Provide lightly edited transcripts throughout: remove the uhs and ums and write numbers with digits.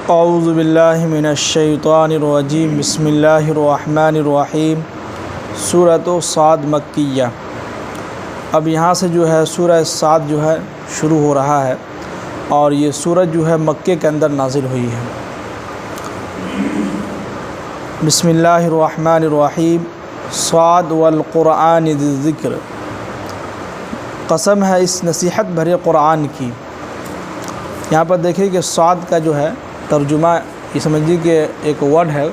اعوذ باللہ من الشیطان الرجیم بسم اللہ الرحمن الرحیم سورۃ صاد مکیہ۔ اب یہاں سے جو ہے سورہ صاد جو ہے شروع ہو رہا ہے اور یہ سورت جو ہے مکے کے اندر نازل ہوئی ہے۔ بسم اللہ الرحمن الرحیم صاد والقرآن ذی الذکر، قسم ہے اس نصیحت بھرے قرآن کی۔ یہاں پر دیکھیں کہ صاد کا جو ہے ترجمہ یہ سمجھیے کہ ایک ورڈ ہے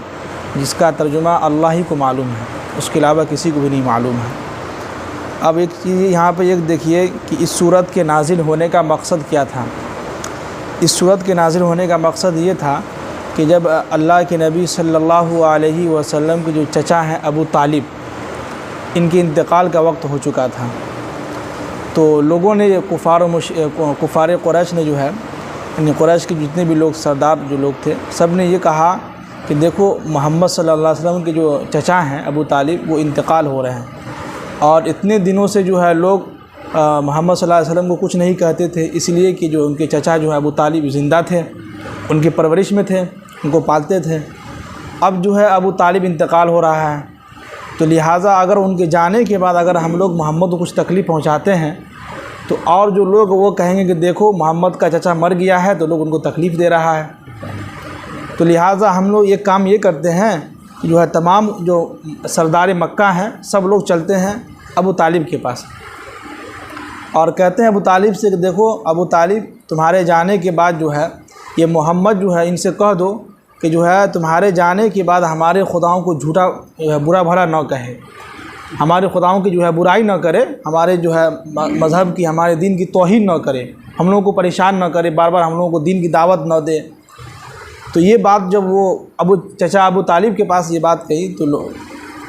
جس کا ترجمہ اللہ ہی کو معلوم ہے، اس کے علاوہ کسی کو بھی نہیں معلوم ہے۔ اب ایک چیز یہاں پہ ایک دیکھیے کہ اس سورت کے نازل ہونے کا مقصد کیا تھا۔ اس سورت کے نازل ہونے کا مقصد یہ تھا کہ جب اللہ کے نبی صلی اللہ علیہ وسلم کے جو چچا ہیں ابو طالب، ان کے انتقال کا وقت ہو چکا تھا، تو لوگوں نے کفار قریش نے جو ہے یعنی قریش کے جتنے بھی لوگ سردار جو لوگ تھے سب نے یہ کہا کہ دیکھو محمد صلی اللہ علیہ وسلم کے جو چچا ہیں ابو طالب وہ انتقال ہو رہے ہیں، اور اتنے دنوں سے جو ہے لوگ محمد صلی اللہ علیہ وسلم کو کچھ نہیں کہتے تھے، اس لیے کہ جو ان کے چچا جو ہے ابو طالب زندہ تھے، ان کی پرورش میں تھے، ان کو پالتے تھے۔ اب جو ہے ابو طالب انتقال ہو رہا ہے، تو لہٰذا اگر ان کے جانے کے بعد اگر ہم لوگ محمد کو کچھ تکلیف پہنچاتے ہیں تو اور جو لوگ وہ کہیں گے کہ دیکھو محمد کا چچا مر گیا ہے تو لوگ ان کو تکلیف دے رہا ہے، تو لہٰذا ہم لوگ ایک کام یہ کرتے ہیں کہ جو ہے تمام جو سردار مکہ ہیں سب لوگ چلتے ہیں ابو طالب کے پاس اور کہتے ہیں ابو طالب سے کہ دیکھو ابو طالب تمہارے جانے کے بعد جو ہے یہ محمد جو ہے ان سے کہہ دو کہ جو ہے تمہارے جانے کے بعد ہمارے خداؤں کو جھوٹا برا بھلا نہ کہے، ہمارے خداؤں کی جو ہے برائی نہ کرے، ہمارے جو ہے مذہب کی ہمارے دین کی توہین نہ کرے، ہم لوگوں کو پریشان نہ کرے، بار بار ہم لوگوں کو دین کی دعوت نہ دے۔ تو یہ بات جب وہ چچا ابو طالب کے پاس یہ بات کہی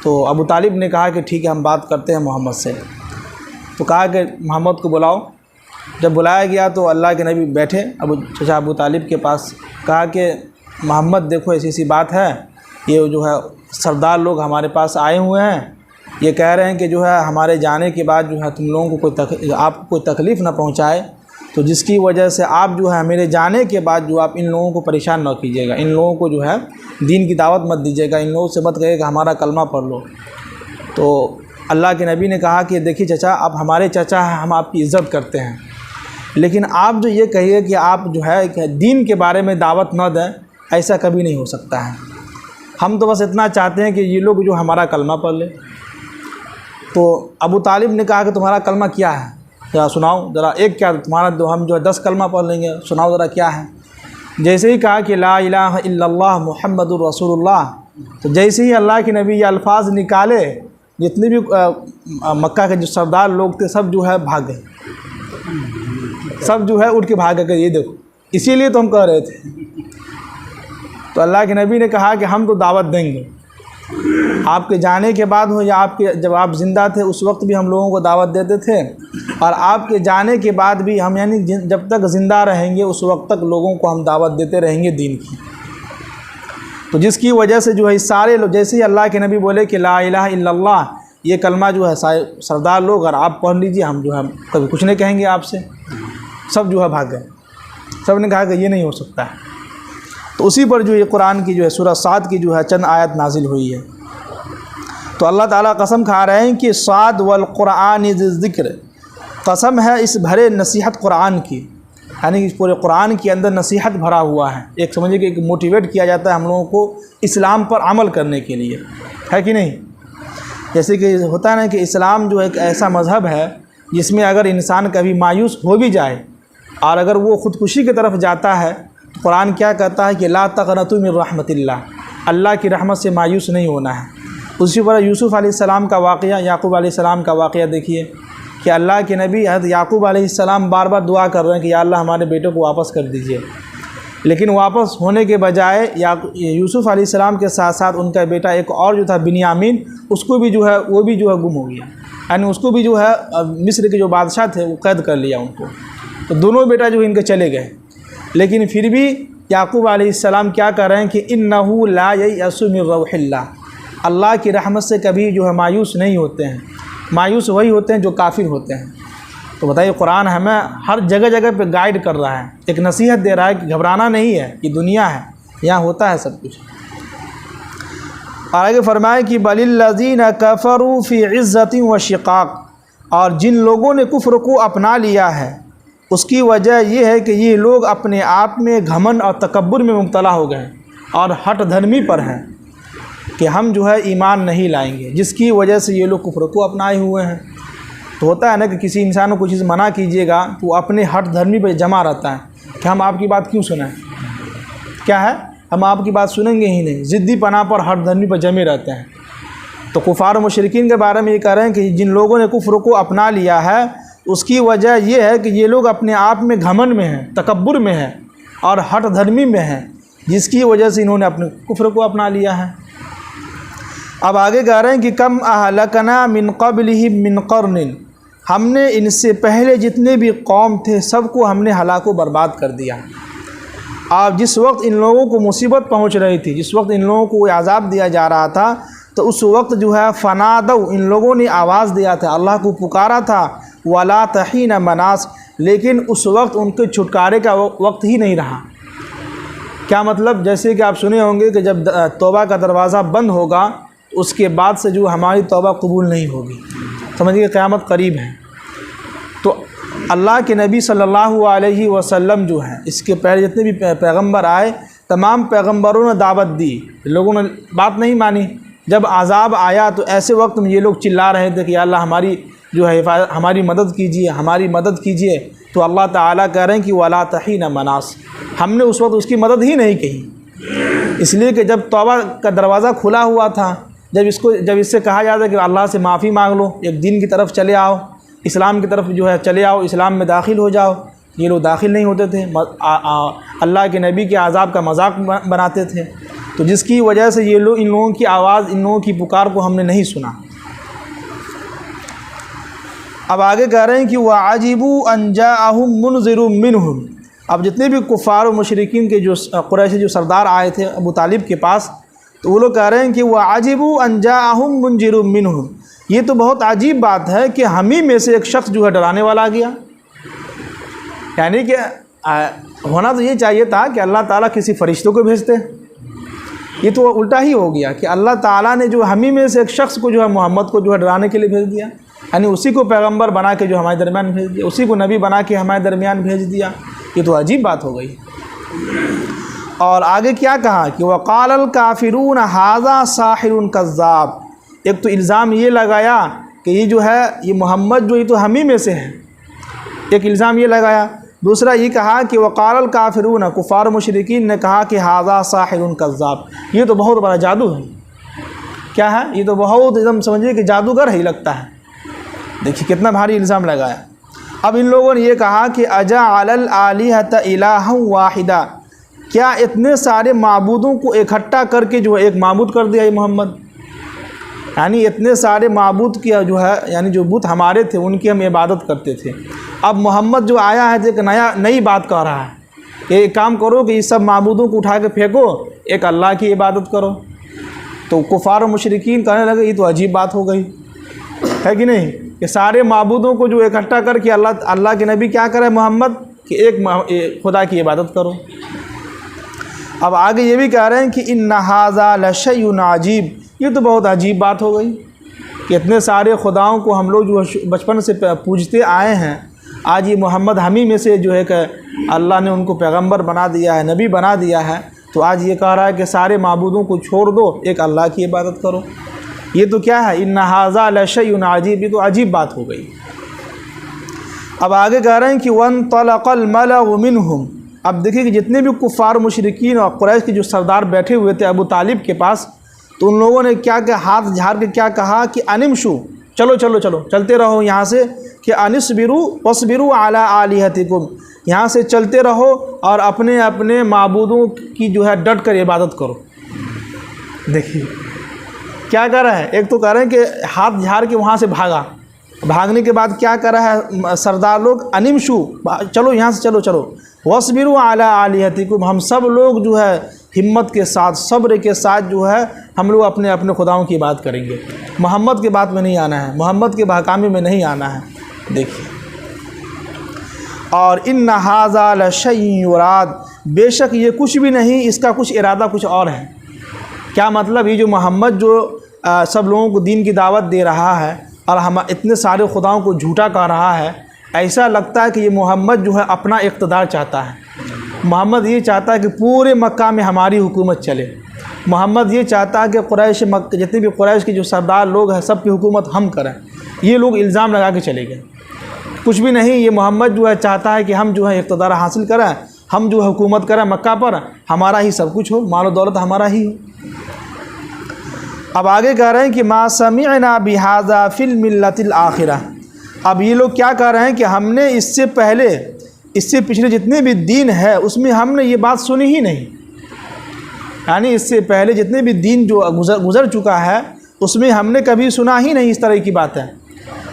تو ابو طالب نے کہا کہ ٹھیک ہے ہم بات کرتے ہیں محمد سے۔ تو کہا کہ محمد کو بلاؤ۔ جب بلایا گیا تو اللہ کے نبی بیٹھے چچا ابو طالب کے پاس، کہا کہ محمد دیکھو ایسی ایسی بات ہے، یہ جو ہے سردار لوگ ہمارے پاس آئے ہوئے ہیں، یہ کہہ رہے ہیں کہ جو ہے ہمارے جانے کے بعد جو ہے تم لوگوں کو آپ کو کوئی تکلیف نہ پہنچائے، تو جس کی وجہ سے آپ جو ہے میرے جانے کے بعد جو آپ ان لوگوں کو پریشان نہ کیجیے گا، ان لوگوں کو جو ہے دین کی دعوت مت دیجیے گا، ان لوگوں سے مت کہے کہ ہمارا کلمہ پڑھ لو۔ تو اللہ کے نبی نے کہا کہ دیکھیے چچا آپ ہمارے چچا ہیں، ہم آپ کی عزت کرتے ہیں، لیکن آپ جو یہ کہیے کہ آپ جو ہے کہ دین کے بارے میں دعوت نہ دیں، ایسا کبھی نہیں ہو سکتا ہے۔ ہم تو بس اتنا چاہتے ہیں کہ یہ لوگ جو ہمارا کلمہ پڑھ لیں۔ تو ابو طالب نے کہا کہ تمہارا کلمہ کیا ہے، ذرا سناؤ، ذرا ایک کیا تمہارا ہم جو ہے 10 کلمہ پڑھ لیں گے، سناؤ ذرا کیا ہے۔ جیسے ہی کہا کہ لا الہ الا اللہ محمد الرسول اللہ، تو جیسے ہی اللہ کے نبی یہ الفاظ نکالے، جتنے بھی مکہ کے جو سردار لوگ تھے سب جو ہے بھاگ گئے، سب جو ہے اٹھ کے بھاگ گئے، یہ دیکھو اسی لیے تو ہم کہہ رہے تھے۔ تو اللہ کے نبی نے کہا کہ ہم تو دعوت دیں گے، آپ کے جانے کے بعد ہو یا جب آپ زندہ تھے اس وقت بھی ہم لوگوں کو دعوت دیتے تھے، اور آپ کے جانے کے بعد بھی ہم یعنی جب تک زندہ رہیں گے اس وقت تک لوگوں کو ہم دعوت دیتے رہیں گے دین کی۔ تو جس کی وجہ سے جو ہے سارے لوگ جیسے ہی اللہ کے نبی بولے کہ لا الہ الا اللہ، یہ کلمہ جو ہے سردار لوگ اگر آپ پڑھ لیجیے ہم جو ہے کبھی کچھ نہیں کہیں گے آپ سے، سب جو ہے بھاگ گئے، سب نے کہا کہ یہ نہیں ہو سکتا ہے۔ تو اسی پر جو یہ قرآن کی جو ہے سورہ صاد کی جو ہے چند آیت نازل ہوئی ہے۔ تو اللہ تعالیٰ قسم کھا رہے ہیں کہ صاد والقرآن ذی الذکر، قسم ہے اس بھرے نصیحت قرآن کی، یعنی اس پورے قرآن کے اندر نصیحت بھرا ہوا ہے، ایک سمجھے کہ ایک موٹیویٹ کیا جاتا ہے ہم لوگوں کو اسلام پر عمل کرنے کے لیے، ہے کہ نہیں؟ جیسے کہ ہوتا ہے نا کہ اسلام جو ایک ایسا مذہب ہے جس میں اگر انسان کبھی مایوس ہو بھی جائے اور اگر وہ خودکشی کی طرف جاتا ہے، قرآن کیا کہتا ہے کہ لا تقنطوا من رحمت اللہ کی رحمت سے مایوس نہیں ہونا ہے۔ اسی طرح یوسف علیہ السلام کا واقعہ، یعقوب علیہ السلام کا واقعہ دیکھیے کہ اللہ کے نبی حضرت یعقوب علیہ السلام بار بار دعا کر رہے ہیں کہ یا اللہ ہمارے بیٹے کو واپس کر دیجیے، لیکن واپس ہونے کے بجائے یوسف علیہ السلام کے ساتھ ساتھ ان کا بیٹا ایک اور جو تھا بنیامین، اس کو بھی جو ہے وہ بھی جو ہے گم ہو گیا، یعنی اس کو بھی جو ہے مصر کے جو بادشاہ تھے وہ قید کر لیا ان کو، تو دونوں بیٹا جو ان کے چلے گئے، لیکن پھر بھی یعقوب علیہ السلام کیا کر رہے ہیں کہ انہ لا ییأس من روح اللہ کی رحمت سے کبھی جو ہے مایوس نہیں ہوتے ہیں، مایوس وہی ہوتے ہیں جو کافر ہوتے ہیں۔ تو بتائیے قرآن ہمیں ہر جگہ جگہ پہ گائیڈ کر رہا ہے، ایک نصیحت دے رہا ہے کہ گھبرانا نہیں ہے، یہ دنیا ہے، یہاں ہوتا ہے سب کچھ۔ اور آگے فرمائے کہ بل الذین کفروا فی عزۃ و شقاق، اور جن لوگوں نے کفر کو اپنا لیا ہے اس کی وجہ یہ ہے کہ یہ لوگ اپنے آپ میں گھمنڈ اور تکبر میں مبتلا ہو گئے اور ہٹ دھرمی پر ہیں کہ ہم جو ہے ایمان نہیں لائیں گے، جس کی وجہ سے یہ لوگ کفر کو اپنائے ہوئے ہیں۔ تو ہوتا ہے نا کہ کسی انسان کو کوئی چیز منع کیجیے گا تو وہ اپنے ہٹ دھرمی پہ جمع رہتا ہے کہ ہم آپ کی بات کیوں سنیں، کیا ہے ہم آپ کی بات سنیں گے ہی نہیں، ضدی پناہ پر ہٹ دھرمی پر جمے رہتے ہیں۔ تو کفار و مشرکین کے بارے میں یہ کہہ رہے ہیں کہ جن لوگوں نے کفر کو اپنا لیا ہے اس کی وجہ یہ ہے کہ یہ لوگ اپنے آپ میں گھمنڈ میں ہیں، تکبر میں ہیں اور ہٹ دھرمی میں ہیں، جس کی وجہ سے انہوں نے اپنے کفر کو اپنا لیا ہے۔ اب آگے کہہ رہے ہیں کہ کم اہلکنا من قبلہم من قرن، ہم نے ان سے پہلے جتنے بھی قوم تھے سب کو ہم نے ہلاک و برباد کر دیا۔ آپ جس وقت ان لوگوں کو مصیبت پہنچ رہی تھی، جس وقت ان لوگوں کو عذاب دیا جا رہا تھا، تو اس وقت جو ہے فنادو، ان لوگوں نے آواز دیا تھا، اللہ کو پکارا تھا، ولا تحین مناس، لیکن اس وقت ان کے چھٹکارے کا وقت ہی نہیں رہا۔ کیا مطلب؟ جیسے کہ آپ سنے ہوں گے کہ جب توبہ کا دروازہ بند ہوگا اس کے بعد سے جو ہماری توبہ قبول نہیں ہوگی، سمجھیے قیامت قریب ہے۔ تو اللہ کے نبی صلی اللہ علیہ وسلم جو ہیں، اس کے پہلے جتنے بھی پیغمبر آئے تمام پیغمبروں نے دعوت دی، لوگوں نے بات نہیں مانی۔ جب عذاب آیا تو ایسے وقت میں یہ لوگ چلا رہے تھے کہ یا اللہ ہماری جو ہے ہماری مدد کیجیے، ہماری مدد کیجیے، تو اللہ تعالیٰ کہہ رہے ہیں کہ ولا تحین مناس، ہم نے اس وقت اس کی مدد ہی نہیں کی، اس لیے کہ جب توبہ کا دروازہ کھلا ہوا تھا، جب اس سے کہا جاتا ہے کہ اللہ سے معافی مانگ لو، ایک دین کی طرف چلے آؤ، اسلام کی طرف جو ہے چلے آؤ، اسلام میں داخل ہو جاؤ، یہ لوگ داخل نہیں ہوتے تھے، اللہ کے نبی کے عذاب کا مذاق بناتے تھے، تو جس کی وجہ سے یہ لوگ ان لوگوں کی آواز، ان لوگوں کی پکار کو ہم نے نہیں سنا۔ اب آگے کہہ رہے ہیں کہ وَعَجِبُوا أَن جَاءَهُم مُنذِرٌ مِّنْهُمْ، اب جتنے بھی کفار و مشرکین کے جو قریشی جو سردار آئے تھے ابو طالب کے پاس، تو وہ لوگ کہہ رہے ہیں کہ وَعَجِبُوا أَن جَاءَهُم مُنذِرٌ مِّنْهُمْ، یہ تو بہت عجیب بات ہے کہ ہم ہی میں سے ایک شخص جو ہے ڈرانے والا آ گیا۔ یعنی کہ ہونا تو یہ چاہیے تھا کہ اللہ تعالیٰ کسی فرشتوں کو بھیجتے، یہ تو الٹا ہی ہو گیا کہ اللہ تعالیٰ نے جو ہم ہی میں سے ایک شخص کو جو ہے محمد کو جو ہے ڈرانے کے لیے بھیج دیا، یعنی اسی کو پیغمبر بنا کے جو ہمارے درمیان بھیج دیا، اسی کو نبی بنا کے ہمارے درمیان بھیج دیا، یہ تو عجیب بات ہو گئی۔ اور آگے کیا کہا کہ وقال الکافرون ھذا ساحر کذاب، ایک تو الزام یہ لگایا کہ یہ جو ہے یہ محمد جو یہ تو ہم ہی میں سے ہے، ایک الزام یہ لگایا۔ دوسرا یہ کہا کہ وقال الکافرون، کفار مشرکین نے کہا کہ ھذا ساحر کذاب، یہ تو بہت بڑا جادو ہے۔ کیا ہے؟ یہ تو بہت ایک دم سمجھیے کہ جادوگر ہی لگتا ہے۔ دیکھیے کتنا بھاری الزام لگایا۔ اب ان لوگوں نے یہ کہا کہ اجعل الآلہۃ الہا واحدا، کیا اتنے سارے معبودوں کو اکٹھا کر کے جو ہے ایک معبود کر دیا یہ محمد؟ یعنی اتنے سارے معبود کی جو ہے یعنی جو بت ہمارے تھے ان کی ہم عبادت کرتے تھے، اب محمد جو آیا ہے ایک نئی بات کر رہا ہے کہ ایک کام کرو کہ یہ سب معبودوں کو اٹھا کے پھینکو، ایک اللہ کی عبادت کرو۔ تو کفار و مشرکین کہنے لگے یہ تو عجیب بات ہو گئی ہے کہ نہیں، کہ سارے معبودوں کو جو اکٹھا کر کے اللہ کے نبی کیا کرے محمد کہ ایک خدا کی عبادت کرو۔ اب آگے یہ بھی کہہ رہے ہیں کہ ان ھذا لشیء عجیب، یہ تو بہت عجیب بات ہو گئی کہ اتنے سارے خداؤں کو ہم لوگ جو بچپن سے پوجتے آئے ہیں، آج یہ محمد ہم ہی میں سے جو ہے کہ اللہ نے ان کو پیغمبر بنا دیا ہے، نبی بنا دیا ہے، تو آج یہ کہہ رہا ہے کہ سارے معبودوں کو چھوڑ دو، ایک اللہ کی عبادت کرو۔ یہ تو کیا ہے؟ ان ھذا لشیء عجیب، یہ تو عجیب بات ہو گئی۔ اب آگے کہہ رہے ہیں کہ وانطلق الملأ منهم، اب دیکھیے کہ جتنے بھی کفار مشرکین اور قریش کے جو سردار بیٹھے ہوئے تھے ابو طالب کے پاس، تو ان لوگوں نے کیا کہ ہاتھ جھاڑ کے کیا کہا کہ انمشو، چلو چلو چلو چلتے رہو یہاں سے، کہ انصبروا واصبروا علی آلہتکم، یہاں سے چلتے رہو اور اپنے اپنے معبودوں کی جو ہے ڈٹ کر عبادت کرو۔ دیکھیے کیا کر رہا ہے، ایک تو کہہ رہے ہیں کہ ہاتھ جھاڑ کے وہاں سے بھاگا، بھاگنے کے بعد کیا کر رہا ہے سردار لوگ، انمشو، چلو یہاں سے چلو چلو، واصبروا علی آلہتکم، ہم سب لوگ جو ہے ہمت کے ساتھ صبر کے ساتھ جو ہے ہم لوگ اپنے اپنے خداؤں کی بات کریں گے، محمد کی بات میں نہیں آنا ہے، محمد کے بہکامی میں نہیں آنا ہے۔ دیکھیے اور ان ھذا لشیء یراد، بے شک یہ کچھ بھی نہیں، اس کا کچھ ارادہ کچھ اور ہے۔ کیا مطلب؟ یہ جو محمد جو سب لوگوں کو دین کی دعوت دے رہا ہے اور ہم اتنے سارے خداؤں کو جھوٹا کہہ رہا ہے، ایسا لگتا ہے کہ یہ محمد جو ہے اپنا اقتدار چاہتا ہے۔ محمد یہ چاہتا ہے کہ پورے مکہ میں ہماری حکومت چلے۔ محمد یہ چاہتا ہے کہ قریش جتنے بھی قریش کے جو سردار لوگ ہیں سب کی حکومت ہم کریں۔ یہ لوگ الزام لگا کے چلے گئے۔ کچھ بھی نہیں، یہ محمد جو ہے چاہتا ہے کہ ہم جو ہے اقتدار حاصل کریں، ہم جو ہے حکومت کریں مکہ پر، ہمارا ہی سب کچھ ہو، مال و دولت ہمارا ہی ہو۔ اب آگے کہہ رہے ہیں کہ ما سمعنا بہذا فی الملۃ الآخرہ۔ اب یہ لوگ کیا کہہ رہے ہیں کہ ہم نے اس سے پہلے، اس سے پچھلے جتنے بھی دین ہے اس میں ہم نے یہ بات سنی ہی نہیں، یعنی اس سے پہلے جتنے بھی دین جو گزر چکا ہے اس میں ہم نے کبھی سنا ہی نہیں اس طرح کی باتیں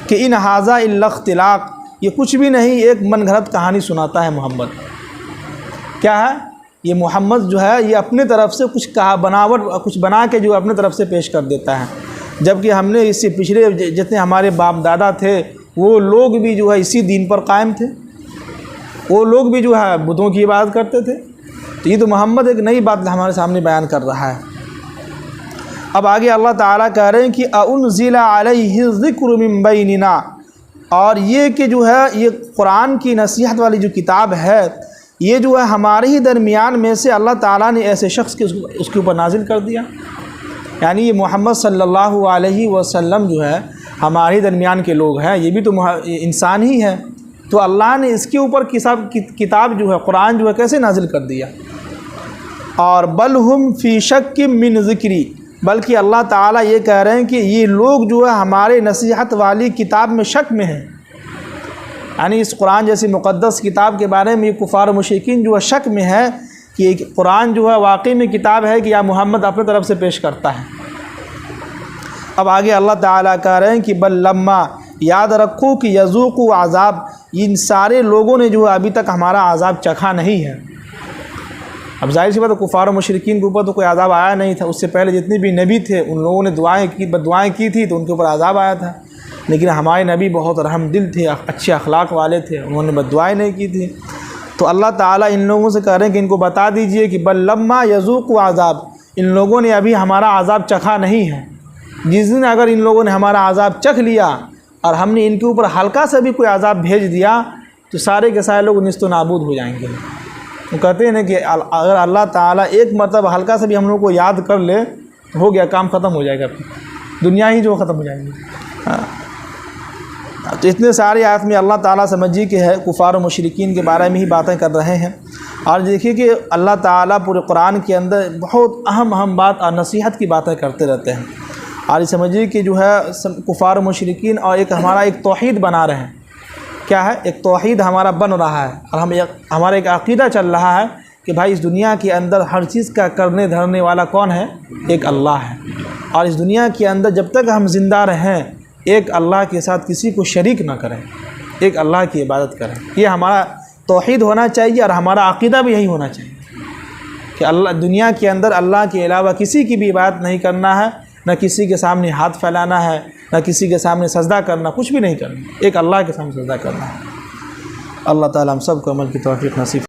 کہ ان ھذا الا اختلاق، یہ کچھ بھی نہیں، ایک من گھڑت کہانی سناتا ہے محمد۔ کیا ہے یہ محمد جو ہے یہ اپنے طرف سے کچھ کچھ بنا کے جو اپنے طرف سے پیش کر دیتا ہے، جبکہ ہم نے اس سے پچھلے جتنے ہمارے باپ دادا تھے وہ لوگ بھی جو ہے اسی دین پر قائم تھے، وہ لوگ بھی جو ہے بتوں کی عبادت کرتے تھے۔ تو یہ تو محمد ایک نئی بات ہمارے سامنے بیان کر رہا ہے۔ اب آگے اللہ تعالیٰ کہہ رہے ہیں کہ اَأُنزِلَ عَلَيْهِ الذِّكْرُ مِن بَيْنِنَا، اور یہ کہ جو ہے یہ قرآن کی نصیحت والی جو کتاب ہے یہ جو ہے ہمارے ہی درمیان میں سے اللہ تعالیٰ نے ایسے شخص کے اس کے اوپر نازل کر دیا، یعنی یہ محمد صلی اللہ علیہ وسلم جو ہے ہمارے درمیان کے لوگ ہیں، یہ بھی تو انسان ہی ہے، تو اللہ نے اس کے اوپر کتاب جو ہے قرآن جو ہے کیسے نازل کر دیا؟ اور بل ہم فی شک من ذکری، بلکہ اللہ تعالیٰ یہ کہہ رہے ہیں کہ یہ لوگ جو ہے ہمارے نصیحت والی کتاب میں شک میں ہیں، یعنی اس قرآن جیسی مقدس کتاب کے بارے میں یہ کفار و مشرکین جو ہے شک میں ہے کہ یہ قرآن جو ہے واقعی میں کتاب ہے کہ یا محمد اپنے طرف سے پیش کرتا ہے۔ اب آگے اللہ تعالیٰ کہہ رہے ہیں کہ بل لما، یاد رکھو کہ یذوقوا عذاب، ان سارے لوگوں نے جو ہے ابھی تک ہمارا عذاب چکھا نہیں ہے۔ اب ظاہر سی بات ہے کفار و مشرکین کے اوپر تو کوئی عذاب آیا نہیں تھا، اس سے پہلے جتنے بھی نبی تھے ان لوگوں نے بددعائیں کی تھی تو ان کے اوپر عذاب آیا تھا، لیکن ہمارے نبی بہت رحم دل تھے، اچھے اخلاق والے تھے، انہوں نے بددعائیں نہیں کی تھی۔ تو اللہ تعالیٰ ان لوگوں سے کہہ رہے ہیں کہ ان کو بتا دیجئے کہ بل لما یذوقوا عذاب، ان لوگوں نے ابھی ہمارا عذاب چکھا نہیں ہے۔ جس دن اگر ان لوگوں نے ہمارا عذاب چکھ لیا اور ہم نے ان کے اوپر ہلکا سا بھی کوئی عذاب بھیج دیا تو سارے کے سارے لوگ نیست و نابود ہو جائیں گے۔ وہ کہتے ہیں کہ اگر اللہ تعالیٰ ایک مرتبہ ہلکا سا بھی ہم لوگوں کو یاد کر لے تو ہو گیا، کام ختم ہو جائے گا، دنیا ہی جو ختم ہو جائیں گی۔ تو اتنے سارے آیات میں اللہ تعالیٰ سمجھیے کہ ہے کفار و مشرکین کے بارے میں ہی باتیں کر رہے ہیں، اور دیکھیے کہ اللہ تعالیٰ پورے قرآن کے اندر بہت اہم بات اور نصیحت کی باتیں کرتے رہتے ہیں، اور یہ سمجھیے کہ جو ہے کفار و مشرکین اور ہمارا ایک توحید بنا رہے ہیں۔ کیا ہے؟ ایک توحید ہمارا بن رہا ہے، اور ہمارا ایک عقیدہ چل رہا ہے کہ بھائی اس دنیا کے اندر ہر چیز کا کرنے دھرنے والا کون ہے؟ ایک اللہ ہے، اور اس دنیا کے اندر جب تک ہم زندہ رہیں ایک اللہ کے ساتھ کسی کو شریک نہ کریں، ایک اللہ کی عبادت کریں۔ یہ ہمارا توحید ہونا چاہیے، اور ہمارا عقیدہ بھی یہی ہونا چاہیے کہ اللہ دنیا کے اندر اللہ کے علاوہ کسی کی بھی عبادت نہیں کرنا ہے، نہ کسی کے سامنے ہاتھ پھیلانا ہے، نہ کسی کے سامنے سجدہ کرنا، کچھ بھی نہیں کرنا، ایک اللہ کے سامنے سجدہ کرنا ہے۔ اللہ تعالیٰ ہم سب کو عمل کی توفیق نصیب